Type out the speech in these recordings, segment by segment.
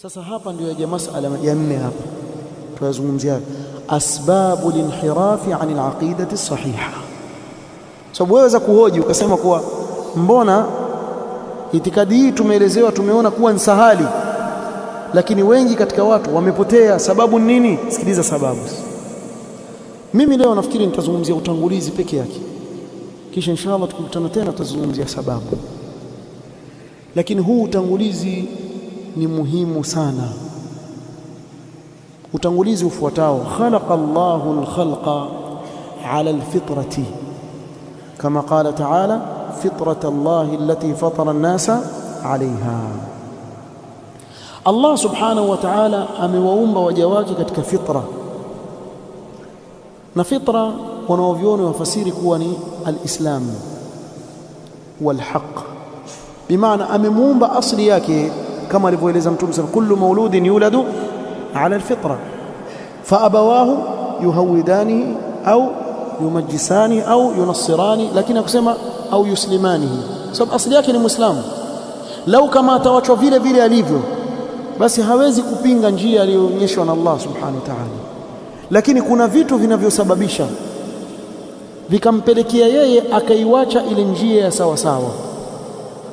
Sasa hapa ndio yaja masala ya nne hapa tunazungumzia asbabu linhirafi anil aqidati sahiha. Sababu waweza kuhoji ukasema kuwa mbona itikadi hii tumeelezewa, tumeona kuwa ni sahali, lakini wengi katika watu wamepotea. Sababu nini? Sikiliza sababu. Mimi leo nafikiri nitazungumzia utangulizi peke yake, kisha inshallah tukikutana tena tutazungumzia sababu, lakini huu utangulizi ni muhimu sana. Utangulizi ufuatao: khalaqa Allahu al-khalqa ala al-fitrati kama qala ta'ala fitrata Allahi allati fatara an-nasa 'alayha. Allah subhanahu wa ta'ala amewaumba waja wake katika fitra, na fitra wanaoviona wafasiri kuwa ni al-islam wal-haq, bimaana amemuumba asli yake kama alivyoeleza Mtume sallallahu alayhi wasallam, kullu mauludin yuladu ala alfitra fa abawahu yuhawidanihi au yumajjisani au yunassirani, lakini akusema au yuslimanihi, sababu asili yake ni Muislamu. Lau kama atawachwa vile vile alivyo, basi hawezi kupinga njia aliyoonyeshwa na Allah subhanahu wa ta'ala, lakini kuna vitu vinavyosababisha vikampelekea yeye akaiwacha ile njia ya sawa sawa.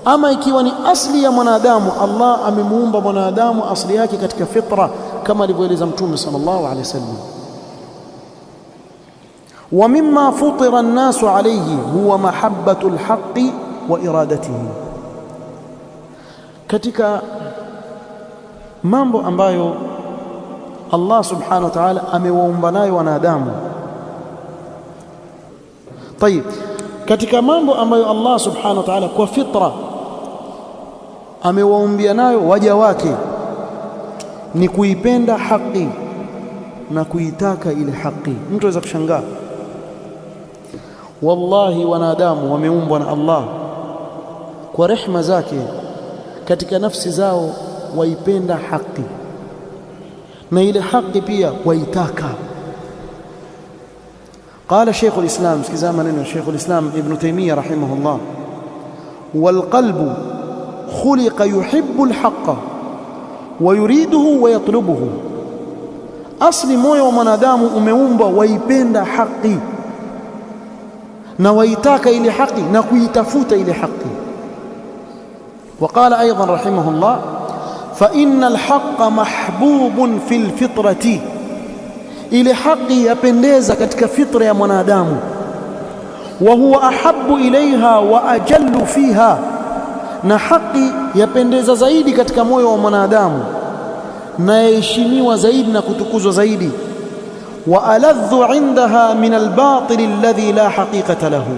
Ama ikiwa ni asli ya mwanadamu, Allah amemuumba mwanadamu asli yake katika fitra kama alivyoeleza Mtume sallallahu alaihi wasallam, wa mimma futira an-nasu alayhi huwa mahabbatu al-haqqi wa iradatihi. Katika mambo ambayo Allah subhanahu wa ta'ala amewaumba nayo wanadamu, tayib, katika mambo ambayo Allah subhanahu wa ta'ala kwa fitra amewaumbia nayo waja wake ni kuipenda haki na kuitaka ile haki. Mtu aweza kushangaa, wallahi wanadamu wameumbwa na Allah kwa rehema zake, katika nafsi zao waipenda haki na ile haki pia waitaka. قال شيخ الإسلام سكزا منين شيخ الإسلام ابن تيمية رحمه الله: والقلب خلق يحب الحق ويريده ويطلبه. أصل موyo wa mwanadamu umeumbwa waipenda haki na waitaka ile haki na kuitafuta ile haki. وقال أيضا رحمه الله: فإن الحق محبوب في الفطرة. Ile haki yapendeza katika fitra ya mwanadamu, wa huwa ahabbu ilaiha wa ajallu fiha, na haki yapendeza zaidi katika moyo wa mwanadamu na yaheshimiwa zaidi na kutukuzwa zaidi. Wa aladhu indaha min albatil alladhi la haqiqata lahu,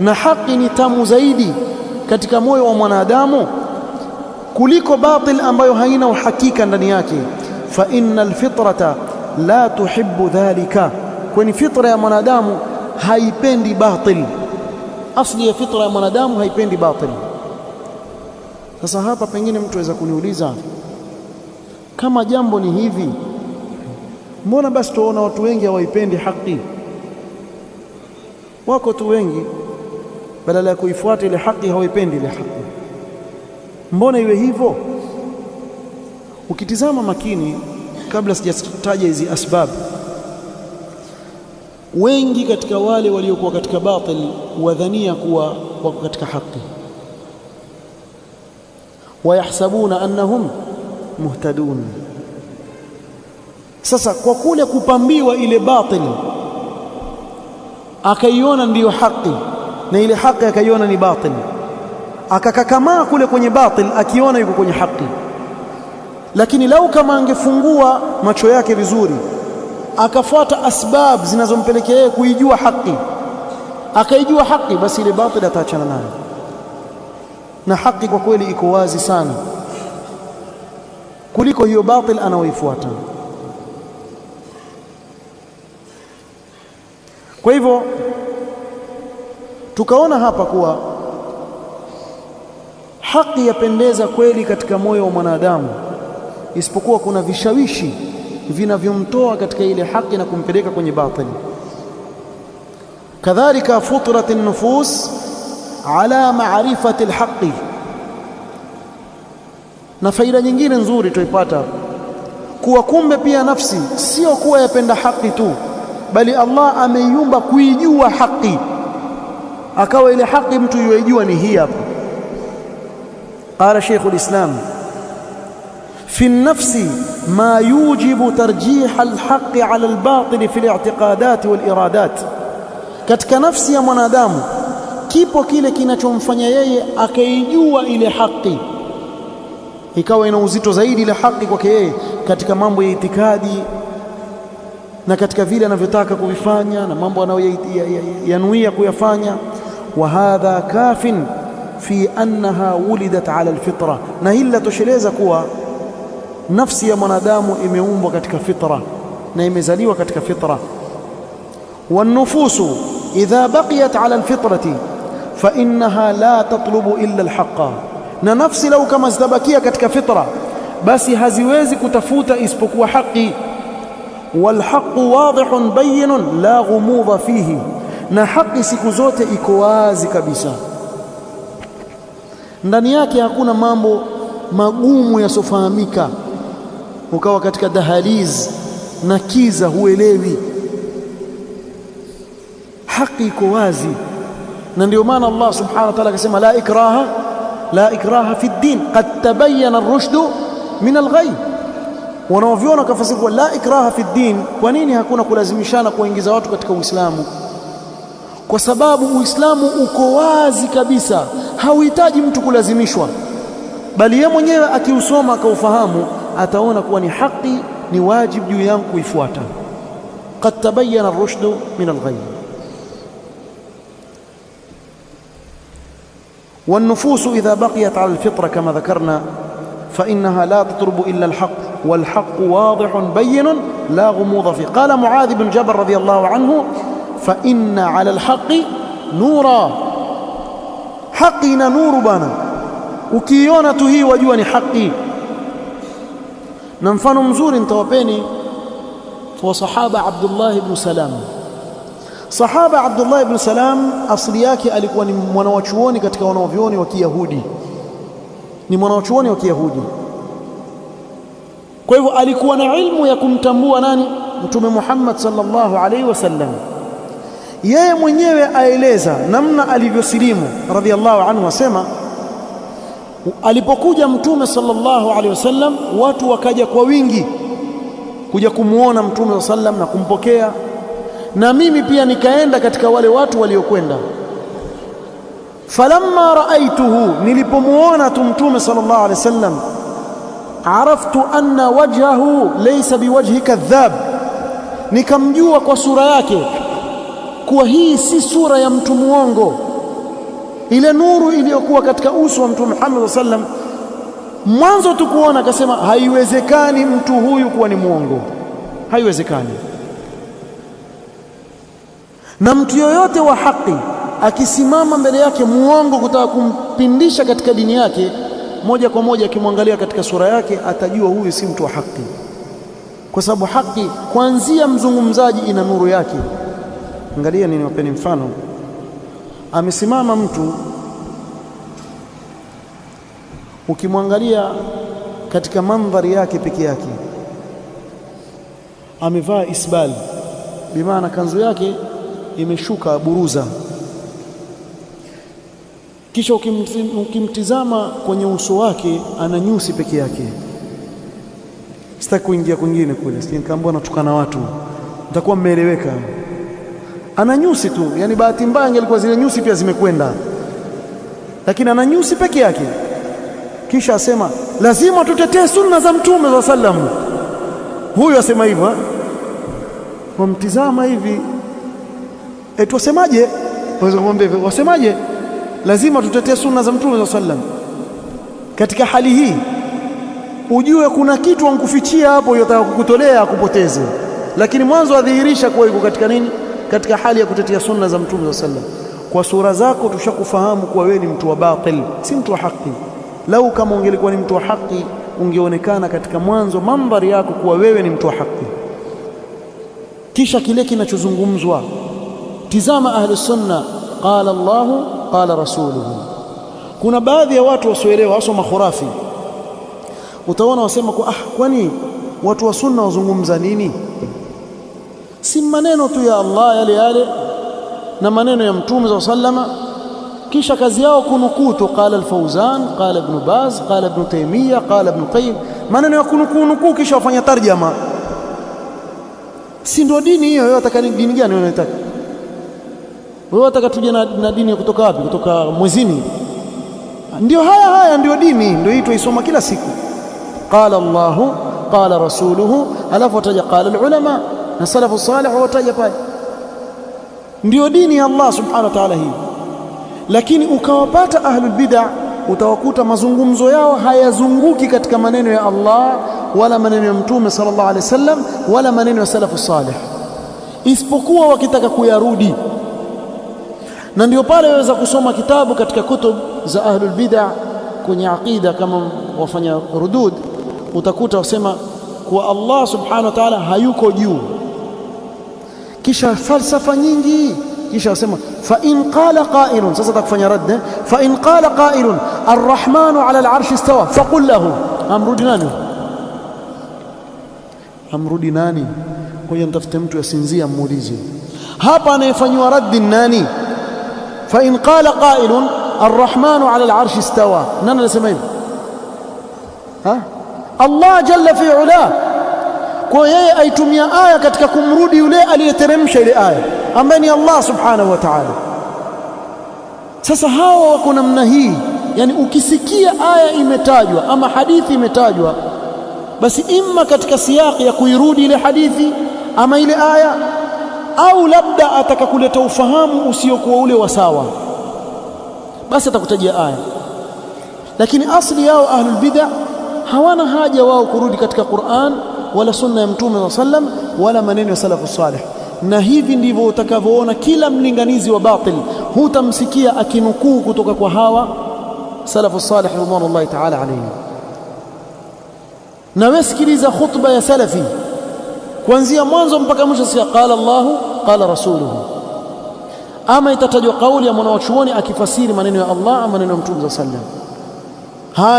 na haki ni tamu zaidi katika moyo wa mwanadamu kuliko batil ambayo haina uhakika ndani yake. Fa innal fitrata la tuhibbu dhalika, kwani fitra ya mwanadamu haipendi batil. Asli ya fitra ya mwanadamu haipendi batil. Sasa hapa pengine mtu aweza kuniuliza, kama jambo ni hivi, mbona basi tuona watu wengi hawaipendi haki? Wako tu wengi badala ya kuifuata ile haki hawaipendi ile haki. Mbona iwe hivyo? Ukitizama makini, kabla sijataja hizi asbab, wengi katika wale waliokuwa katika batil wadhania kuwa wako katika haki, wayahsabuna annahum muhtadun. Sasa kwa kule kupambiwa ile batil, akaiona ndiyo haki na ile haki akaiona ni batil, akakakamaa kule kwenye batil akiona yuko kwenye haki. Lakini lau kama angefungua macho yake vizuri, akafuata asbab zinazompelekea yeye kuijua haki, akaijua haki, basi ile batil ataachana nayo, na haki kwa kweli iko wazi sana kuliko hiyo batil anaoifuata. Kwa hivyo tukaona hapa kuwa haki yapendeza kweli katika moyo wa mwanadamu, isipokuwa kuna vishawishi vinavyomtoa katika ile haki na kumpeleka kwenye batili. Kadhalika futrat an-nufus ala ma'rifati al-haqqi, Na faida nyingine nzuri tuipata kuwa kumbe pia nafsi sio kuwa yapenda haki tu, bali Allah ameiumba kuijua haki, akawa ile haki mtu yuijua ni hii hapa. Qala Sheikh al-Islam في النفس ما يوجب ترجيح الحق على الباطل في الاعتقادات والإرادات. katika nafsi ya mwanadamu kipo kile kinachomfanya yeye akaijua ile haki, ikawa ina uzito zaidi ile haki kwake yeye katika mambo ya itikadi na katika vile anavyotaka kuvifanya na mambo anayoyanuia kuyafanya. Wa hadha kafin fi annaha wulidat ala alfitra, na hili latosheleza kuwa nafsi ya mwanadamu imeumbwa katika fitra na imezaliwa katika fitra. Wanufusu idha baqiyat ala alfitrati fa innaha la tatlubu illa alhaqa, na nafsi lau kama zitabakia katika fitra basi haziwezi kutafuta isipokuwa haki. Walhaqu wadihun bayinun la ghumudha fihi, na haki siku zote iko wazi kabisa, ndani yake hakuna mambo magumu yasofahamika ukawa katika dahaliz na kiza huelewi. Haki iko wazi, na ndio maana Allah subhanahu wa ta'ala akasema la ikraha fi ddin qad tabayyana ar-rushdu min al-ghay. Wanaoviona kafasiri kwa la ikraha fi ddin, kwa nini hakuna kulazimishana kuingiza watu katika Uislamu? Kwa sababu Uislamu uko wazi kabisa, hauhitaji mtu kulazimishwa, bali yeye mwenyewe akiusoma akaufahamu ataona kuwa ni haki, ni wajibu juu yangu kuifuata. Qad tabayyana ar-rushdu min al-ghay. والنفوس إذا بقيت على الفطرة كما ذكرنا فإنها لا تطلب إلا الحق، والحق واضح بين لا غموض فيه. قال معاذ بن جبل رضي الله عنه فإن على الحق نورا، حقنا نور بنا ukiona tu hii wajua ni haki. Na mfano mzuri nitawapeni kwa sahaba Abdullah ibn Salam. Sahaba Abdullah ibn Salam asili yake alikuwa ni mwanachuoni katika wanavyuoni wa Kiyahudi, ni mwanachuoni wa Kiyahudi. Kwa hivyo alikuwa na ilmu ya kumtambua nani? Mtume Muhammad sallallahu alaihi wasallam. Yeye mwenyewe aeleza namna alivyosilimu radhiallahu anhu, asema alipokuja Mtume sallallahu alaihi wasallam watu wakaja kwa wingi kuja kumuona Mtume sallam na kumpokea, na mimi pia nikaenda katika wale watu waliokwenda. Falamma raaituhu, nilipomuona tu Mtume sallallahu alaihi wasallam, araftu anna wajhahu laysa biwajhi kadhab, nikamjua kwa sura yake kuwa hii si sura ya mtu muongo. Ile nuru iliyokuwa katika uso wa Mtume Muhammad sallam, mwanzo tu kuona akasema haiwezekani mtu huyu kuwa ni muongo, haiwezekani. Na mtu yoyote wa haki akisimama mbele yake muongo kutaka kumpindisha katika dini yake, moja kwa moja akimwangalia katika sura yake atajua huyu si mtu wa haki, kwa sababu haki kuanzia mzungumzaji ina nuru yake. Angalia, niwapeni mfano. Amesimama mtu, ukimwangalia katika mandhari yake peke yake, amevaa isbal, bimaana kanzu yake imeshuka buruza, kisha ukimtizama kwenye uso wake ana nyusi peke yake. Sitaki kuingia kwingine kule, sitakaambia natukana watu, mtakuwa mmeeleweka. Ana nyusi tu, yani bahati mbaya ingelikuwa zile nyusi pia zimekwenda, lakini ana nyusi peke yake. Kisha asema lazima tutetee sunna za Mtume wa sallam. Huyu asema hivyo, wamtizama hivi, wasemaje? Waweza kumwambia wasemaje? Lazima tutetee sunna za Mtume wa sallam. Katika hali hii ujue kuna kitu ankufichia hapo, yotaka kukutolea akupoteze, lakini mwanzo adhihirisha kuwa yuko katika nini? Katika hali ya kutetea sunna za Mtume wa sallam. Kwa sura zako tushakufahamu kuwa wewe ni mtu wa batil, si mtu wa haki. Lau kama ungelikuwa ni mtu wa haki, ungeonekana katika mwanzo mandhari yako kuwa wewe ni mtu wa haki. Kisha kile kinachozungumzwa, tizama ahli sunna, qala Allahu qala rasuluhu. Kuna baadhi ya watu wasioelewa, hasa makhurafi, utaona wasema kwa kwani watu wa sunna wazungumza nini? Si maneno tu ya Allah yale yale na maneno ya Mtume sallama, kisha kazi yao kunukutu, qala al-Fawzan, qala Ibn Baz, qala Ibn Taymiyyah, qala Ibn Qayyim, maneno ya kunuku kisha wafanya tarjama. Si ndio dini hiyo? Wewe unataka dini gani? Wewe unataka tuje na dini kutoka wapi? Kutoka mwezini? Ndio haya ndio dini, ndio hii tuisoma kila siku. Qala Allahu qala rasuluhu, alafu wataja qala al-ulama na salafu salih, wataja pale. Ndio dini ya Allah subhanahu wa ta'ala hii. Lakini ukawapata ahlul bid'ah, utawakuta mazungumzo yao hayazunguki katika maneno ya Allah wala maneno ya Mtume sallallahu alaihi wasallam wala maneno ya salafu salih, isipokuwa wakitaka kuyarudi. Na ndio pale waweza kusoma kitabu katika kutub za ahlul bid'ah kwenye aqida, kama wafanya rudud, utakuta wasema kuwa Allah subhanahu wa ta'ala hayuko juu, kisha falsafa nyingi, kisha wasema fa in qala qa'ilun. Sasa takufanya radd, fa in qala qa'ilun arrahmanu ala al-arshi istawa faqul lahu, amrudi nani? Kwa hiyo mtafute mtu yasinzia, muulize hapa anayefanywa raddi nani? Fa in qala qa'ilun arrahmanu ala al-arshi istawa, nani anasema hivyo? Allah jalla fi ula. Kwa yeye aitumia aya katika kumrudi yule aliyeteremsha ile aya ambaye ni Allah subhanahu wa ta'ala. Sasa hawa wako namna hii, yani ukisikia aya imetajwa ama hadithi imetajwa, basi imma katika siyaki ya kuirudi ile hadithi ama ile aya, au labda atakakuleta ufahamu usiokuwa ule wa sawa, basi atakutajia aya. Lakini asli yao ahlul bid'ah hawana haja wao kurudi katika Qur'an wala sunna ya Mtume sallam wala maneno ya salafu salih. Na hivi ndivyo utakavyoona kila mlinganizi wa batil hutamsikia akinukuu kutoka kwa hawa salafu salih radhiallahu ta'ala alayhi. Na wesikiliza khutba ya salafi kuanzia mwanzo mpaka mwisho, si qala Allahu qala rasuluhu, ama itatajwa kauli ya mwanachuoni akifasiri maneno ya Allah ama maneno ya Mtume sallam.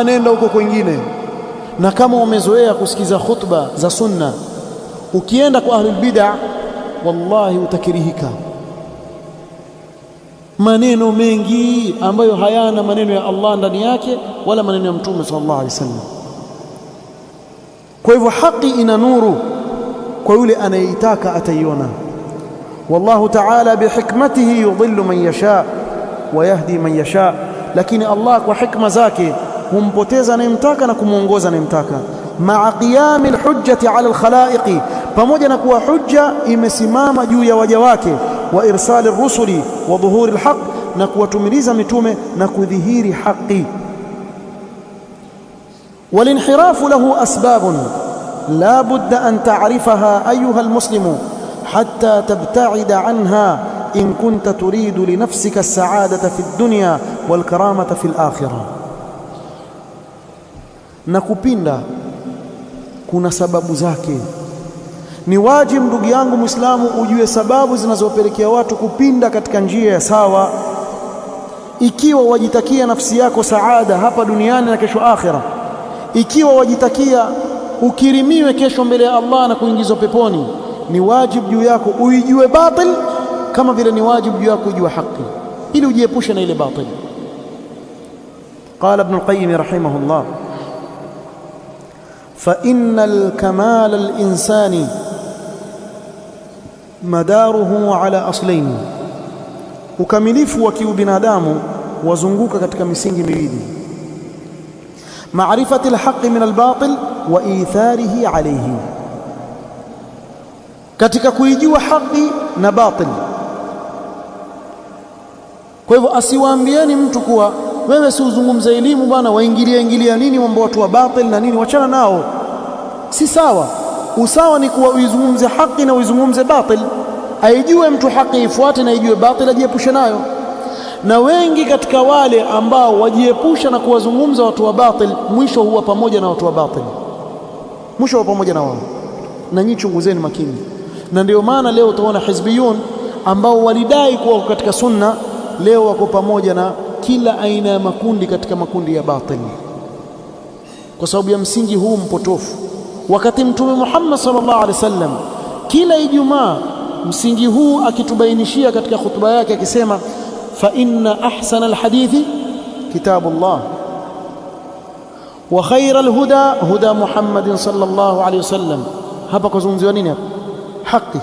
Nenda huko kwingine. Na kama umezoea kusikiza khutba za sunna, ukienda kwa ahlul bid'ah wallahi utakirihika. Maneno mengi ambayo hayana maneno ya Allah ndani yake wala maneno ya Mtume sallallahu alaihi wasallam. Kwa hivyo haki ina nuru kwa yule anayeitaka ataiona. Wallahu ta'ala bihikmatihi yudhillu man yasha wa yahdi man yasha, lakini Allah kwa hikma zake humpoteza anayemtaka na kumuongoza anayemtaka. Ma'a qiyami alhujjati 'ala alkhalaiqi, pamoja na kuwa hujja imesimama juu ya waja wake, wa irsali rusuli wa dhuhuri alhaq, na kuwatumiliza mitume na kudhihiri haki. Walinhirafu lahu asbabun la budda an ta'rifaha ayuha almuslimu hatta tabta'ida anha in kunta turidu li nafsika as-sa'adata fi ad-dunya wal karamata fi al-akhirah. Na kupinda kuna sababu zake. Ni wajibu ndugu yangu Muislamu ujue sababu zinazopelekea watu kupinda katika njia ya sawa, ikiwa wajitakia nafsi yako saada hapa duniani na kesho akhira, ikiwa wajitakia ukirimiwe kesho mbele ya Allah na kuingizwa peponi, ni wajibu juu yako uijue batil kama vile ni wajibu juu yako ujue haki, ili ujiepushe na ile batil. Qala Ibn al-Qayyim rahimahullah, فإن الكمال الإنساني مداره على أصلين. ukamilifu wa kiubinadamu wazunguka katika misingi miwili: maarifati alhaqi min albatil wa itharihi alayhi, katika kuijua haki na batil. Kwa hivyo asiwaambieni mtu kuwa wewe si uzungumze elimu bwana, waingilia nini mambo watu wa batil na nini, wachana nao. Si sawa. Usawa ni kuwa uizungumze haki na uizungumze batil. Aijue mtu haki ifuate na aijue batil ajiepushe nayo. Na wengi katika wale ambao wajiepusha na kuwazungumza watu wa batil, mwisho huwa pamoja na watu wa batil, mwisho huwa pamoja na wao. Na nyinyi chunguzeni makini. Na ndio maana leo utaona hizbiyun ambao walidai kuwa katika sunna, leo wako pamoja na kila aina ya makundi katika makundi ya batil. kwa sababu ya msingi huu mpotofu. Wakati Mtume Muhammad sallallahu alaihi wasallam kila Ijumaa msingi huu akitubainishia katika khutba yake akisema, fa inna ahsana alhadithi kitabullah wa khayra alhuda huda Muhammadin sallallahu alaihi wasallam. Hapa kuzungumziwa nini hapa? Haki.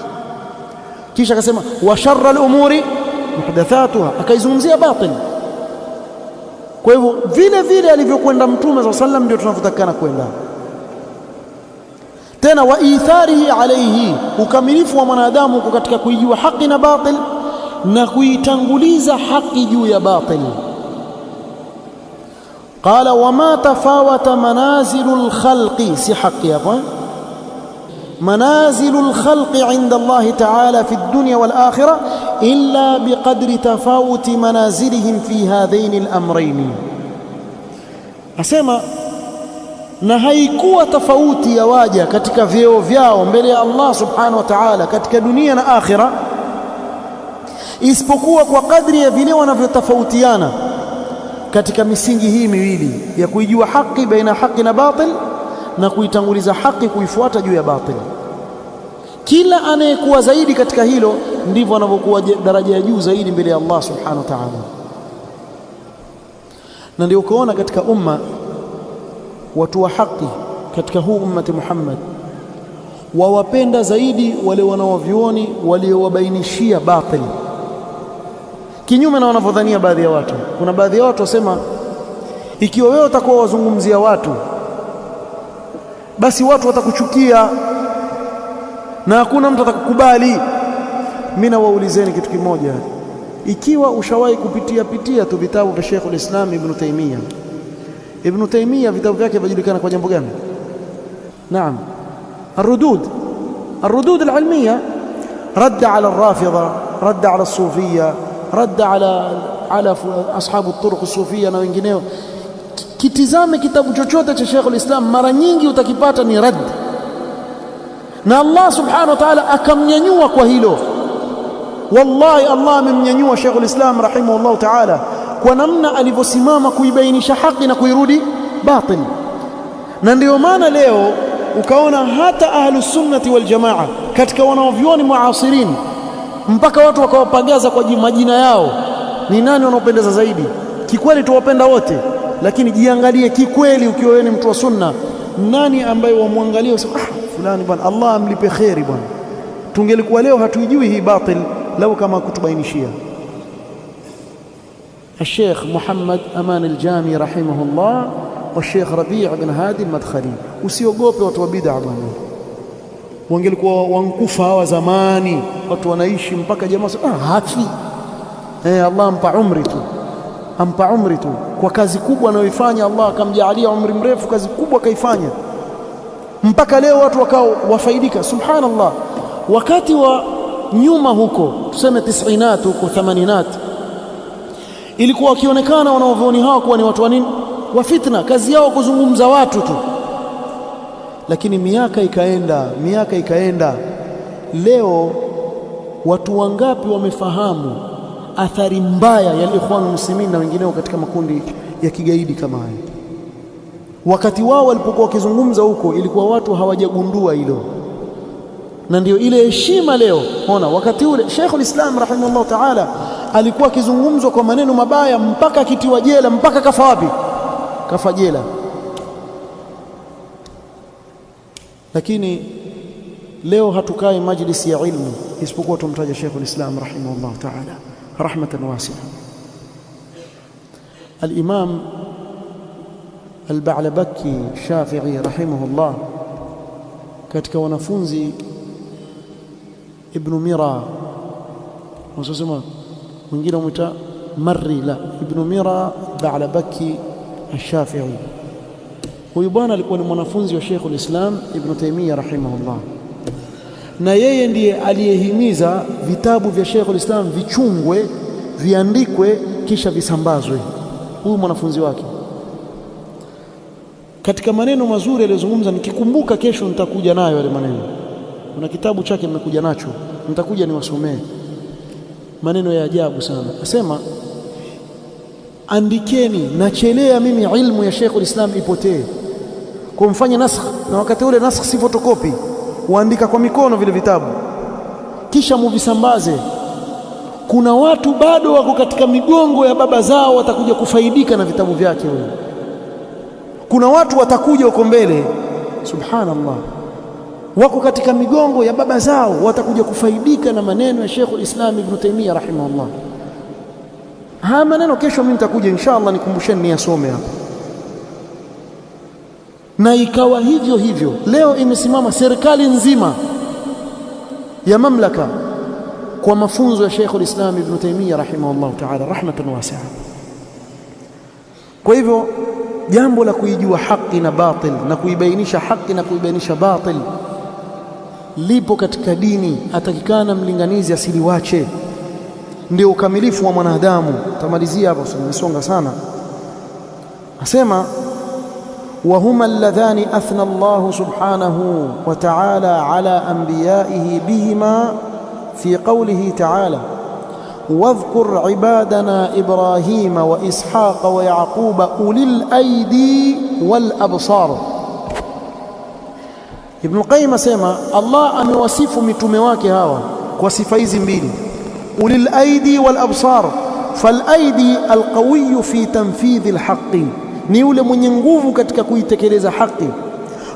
Kisha akasema wa sharra alumuri muhdathatuha, akaizungumzia batil. Kwa hivyo vile vile alivyokwenda Mtume sallallahu alaihi wasallam ndio tunavyotakana kwenda. Tena wa itharihi alayhi, ukamilifu wa mwanadamu uko katika kuijua haki na batil na kuitanguliza haki juu ya batil. Qala wama tafawata manazilul khalqi, si haki hapa, manazilul khalqi inda Allah ta'ala fi ad-dunya wal akhirah illa biqadri tafawuti manazilihim fi hadhain al-amrayn. Asema na haikuwa tofauti ya waja katika vyeo vyao mbele ya Allah subhanahu wa ta'ala katika dunia na akhira, isipokuwa kwa kadri ya vile wanavyotofautiana katika misingi hii miwili ya kuijua haki baina haki na batil na kuitanguliza haki kuifuata juu ya batil. Kila anayekuwa zaidi katika hilo ndivyo anavyokuwa daraja ya juu zaidi mbele ya Allah subhanahu wa ta'ala. Na ndio ukaona katika umma watu wa haki katika huu ummati Muhammad wawapenda zaidi wale wanaovioni waliowabainishia batil, kinyume na wanavyodhania baadhi ya watu. Kuna baadhi ya watu wasema ikiwa wewe utakuwa wazungumzia watu basi watu watakuchukia na hakuna mtu atakukubali. Mimi nawaulizeni kitu kimoja, ikiwa ushawahi kupitia tu vitabu vya Sheikh al-Islam Ibn Taymiyyah vitabu vyake vinajulikana kwa jambo gani? Naam, الردود العلمية، رد على الرافضة، رد على الصوفية، رد على أصحاب الطرق الصوفية na wengineo. Kitizame kitabu chochote cha Sheikh al-Islam mara nyingi utakipata ni rad, na Allah subhanahu wa ta'ala akamnyanyua kwa hilo. Wallahi Allah amemnyanyua Sheikh al-Islam rahimahullah ta'ala kwa namna alivyosimama kuibainisha haki na kuirudi batil. Na ndio maana leo ukaona hata ahlus sunnati wal jamaa katika wanaovioni muasirin mpaka watu wakawapagaza kwa majina yao, ni nani wanaopendeza zaidi? Kikweli tuwapenda wote, lakini jiangalie kikweli, ukiwa wewe ni mtu wa sunna, nani ambaye wamwangalia usema fulani bwana Allah amlipe khairi bwana, tungelikuwa leo hatuijui hii batil lau kama kutubainishia. الشيخ محمد أمان الجامي رحمه الله والشيخ ربيع بن هادي المدخلي. Usiogope watu wa bid'a bwana, wangelikuwa wankufa hawa zamani, watu wanaishi mpaka jamaa hafi. Allah ampa umri tu kwa kazi kubwa anayoifanya. Allah akamjalia umri mrefu, kazi kubwa kaifanya mpaka leo watu wakao wafaidika. Subhanallah, wakati wa nyuma huko tuseme 90 huko 80 ilikuwa wakionekana wanaovioni hao kuwa ni watu wa nini? Wa fitna, kazi yao kuzungumza watu tu. Lakini miaka ikaenda, leo watu wangapi wamefahamu athari mbaya ya Ikhwan Muslimin na wengineo katika makundi ya kigaidi kama haya. Wakati wao walipokuwa wakizungumza huko ilikuwa watu hawajagundua hilo, na ndio ile heshima leo. Ona, wakati ule Sheikh al-Islam rahimahullah ta'ala alikuwa akizungumzwa kwa maneno mabaya mpaka akitiwa jela, mpaka kafa wapi? Kafa jela. Lakini leo hatukai majlisi ya ilmu isipokuwa tumtaja Sheikh al-Islam rahimahullah ta'ala rahmatan wasi'a. Al-Imam al-Ba'labaki Shafi'i rahimahullah katika wanafunzi Ibn Mira, wasema mwingine umita Marri, la Ibn Mira Ba'labaki al-Shafi'i. Huyu bwana alikuwa ni mwanafunzi wa Sheikh al-Islam Ibn Taymiyyah rahimahullah, na yeye ndiye aliyehimiza vitabu vya Sheikh al-Islam vichungwe, viandikwe, kisha visambazwe. Huyu mwanafunzi wake katika maneno mazuri aliyozungumza, nikikumbuka kesho nitakuja nayo yale maneno. Kuna kitabu chake nimekuja nacho, nitakuja niwasomee maneno ya ajabu sana. Asema, andikeni, nachelea mimi ilmu ya Sheikh al-Islam ipotee. kwa mfanye nasakh, na wakati ule nasakh si photocopy, waandika kwa mikono vile vitabu kisha muvisambaze. Kuna watu bado wako katika migongo ya baba zao, watakuja kufaidika na vitabu vyake wewe. Kuna watu watakuja huko mbele, subhanallah, wako katika migongo ya baba zao, watakuja kufaidika na maneno ya Sheikh al-Islam Ibn Taymiyyah rahimahullah. Haya maneno kesho mimi nitakuja inshallah nikumbusheni niyasome hapa. Na ikawa hivyo hivyo, leo imesimama serikali nzima ya mamlaka kwa mafunzo ya Sheikh al-Islam Ibn Taymiyyah rahimahullah ta'ala rahmatan wasi'a. Kwa hivyo jambo la kuijua haki na batil na kuibainisha haki na kuibainisha batil lipo katika dini, atakikana mlinganizi asiliwache. Ndio ukamilifu wa mwanadamu. Tamalizia hapo, nimesonga sana. Asema وهما اللذان أثنى الله سبحانه وتعالى على أنبيائه بهما في قوله تعالى واذكر عبادنا إبراهيم وإسحاق ويعقوب أولي الأيدي والأبصار. ابن القيم سيما الله أموصف متمواك هوا وصفيز mbili أولي الأيدي والأبصار. فالأيدي القوي في تنفيذ الحق, ni yule mwenye nguvu katika kuitekeleza haki.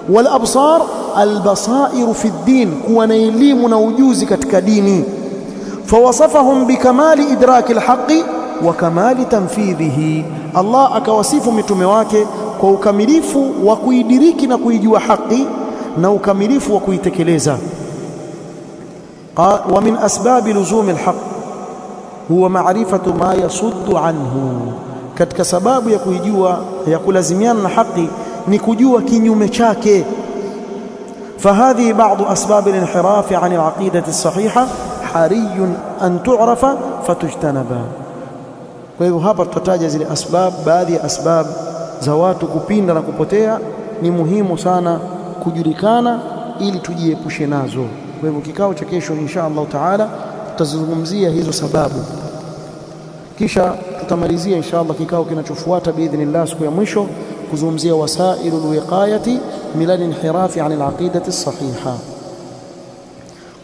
Wal absar albasairu fi din, kuwa na elimu na ujuzi katika dini. Fawasafahum bikamali idraki alhaqi wa kamali tanfidhihi, Allah akawasifu mitume wake kwa ukamilifu wa kuidiriki na kuijua haki na ukamilifu wa kuitekeleza. Wa min asbabi luzumi alhaq huwa ma'rifatu ma yasuddu anhu, katika sababu ya kuijua ya kulazimiana na haki ni kujua kinyume chake. Fahadhi baadhi asbab al-inhiraf an al-aqidati as-sahiha hariyun an tu'rafa fatujtanaba. Kwa hivyo hapa tutataja zile asbab, baadhi ya asbab za watu kupinda na kupotea, ni muhimu sana kujulikana ili tujiepushe nazo. Kwa hivyo kikao cha kesho insha Allah taala tutazungumzia hizo sababu, kisha tutamalizia inshallah kikao kinachofuata biidhnillah siku ya mwisho kuzungumzia wasailul wiqayati min al-inhirafi an al-aqidati as-sahiha.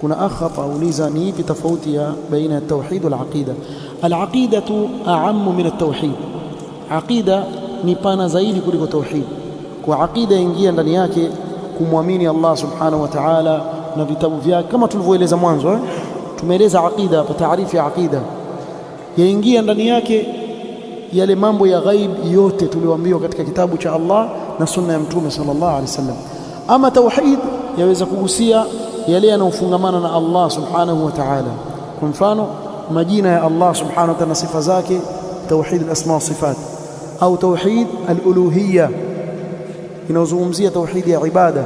Kuna akha pauliza ni ipi tofauti ya baina at-tauhid wal aqida? Al-aqidatu a'ammu min at-tauhid, aqida ni pana zaidi kuliko tauhid. Kwa aqida ingia ndani yake kumwamini Allah subhanahu wa ta'ala na vitabu vyake, kama tulivyoeleza mwanzo. Tumeeleza aqida hapa, taarifu ya aqida yaingia ndani yake yale mambo ya ghaib yote tulioambiwa katika kitabu cha Allah na sunna ya Mtume sallallahu alaihi wasallam. Ama tauhid yaweza kugusia yale yanayofungamana na Allah subhanahu wa ta'ala, kwa mfano majina ya Allah subhanahu wa ta'ala, sifa zake, tauhid al-asma wa sifat, au tauhid al-uluhiyya inazungumzia tauhid ya ibada,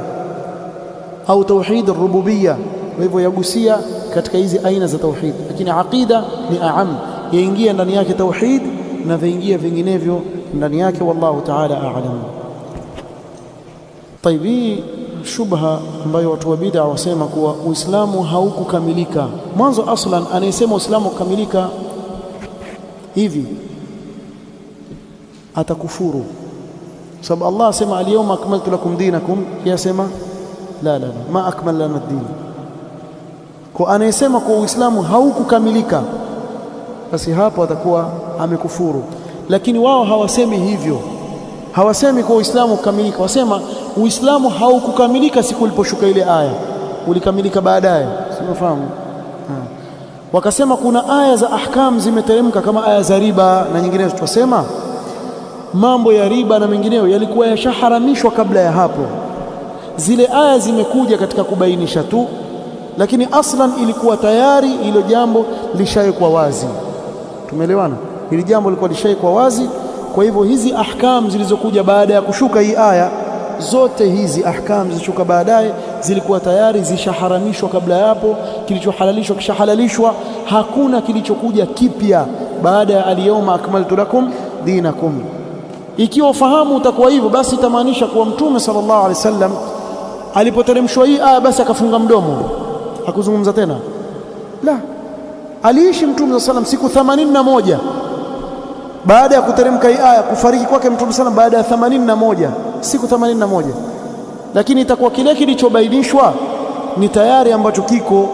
au tauhid ar-rububiyya. Kwa hivyo yagusia katika hizi aina za tauhid, lakini aqida ni aam, yaingia ndani yake tauhid na viingia vinginevyo ndani yake. Wallahu ta'ala a'lam. Taibi shubha ambayo watu wa bid'a wasema kuwa Uislamu haukukamilika mwanzo. Aslan anayesema Uislamu kukamilika hivi atakufuru, sababu Allah asema al-yawma akmaltu lakum dinakum, yasema la ma akmal lana ad-din. Kwa anayesema kwa Uislamu haukukamilika, basi hapo atakuwa amekufuru. Lakini wao hawasemi hivyo, hawasemi kwa Uislamu kukamilika, wasema Uislamu haukukamilika siku iliposhuka ile aya, ulikamilika baadaye. Sifahamu. Wakasema kuna aya za ahkam zimeteremka kama aya za riba na nyinginezo. Tutasema mambo ya riba na mengineyo yalikuwa yashaharamishwa kabla ya hapo, zile aya zimekuja katika kubainisha tu, lakini aslan ilikuwa tayari hilo jambo lishawekwa wazi. Tumeelewana? Hili jambo lilikuwa lishawekwa wazi. Kwa hivyo hizi ahkam zilizokuja baada ya kushuka hii aya, zote hizi ahkam zilizoshuka baadaye zilikuwa tayari zishaharamishwa kabla ya hapo. Kilichohalalishwa kishahalalishwa, hakuna kilichokuja kipya baada ya al-yawma akmaltu lakum dinakum. Ikiwa fahamu utakuwa hivyo, basi itamaanisha kuwa Mtume sallallahu alaihi wasallam alipoteremshwa hii aya basi akafunga mdomo, hakuzungumza tena. La, aliishi Mtume sallallahu alaihi wasallam siku 81 baada ya kuteremka hii aya. Kufariki kwake Mtume sallallahu alaihi wasallam baada ya 81 siku 81. lakini itakuwa kile kilichobainishwa ni tayari ambacho kiko.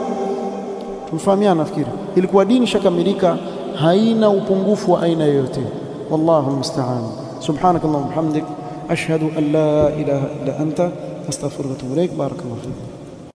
Tumefahamiana nafikiri, ilikuwa dini shakamilika, haina upungufu wa aina yoyote. Wallahu almusta'an. Subhanakallahumma wa bihamdik ashhadu an la ilaha illa anta astaghfiruka wa atubu ilaik. Barakallahu fiik.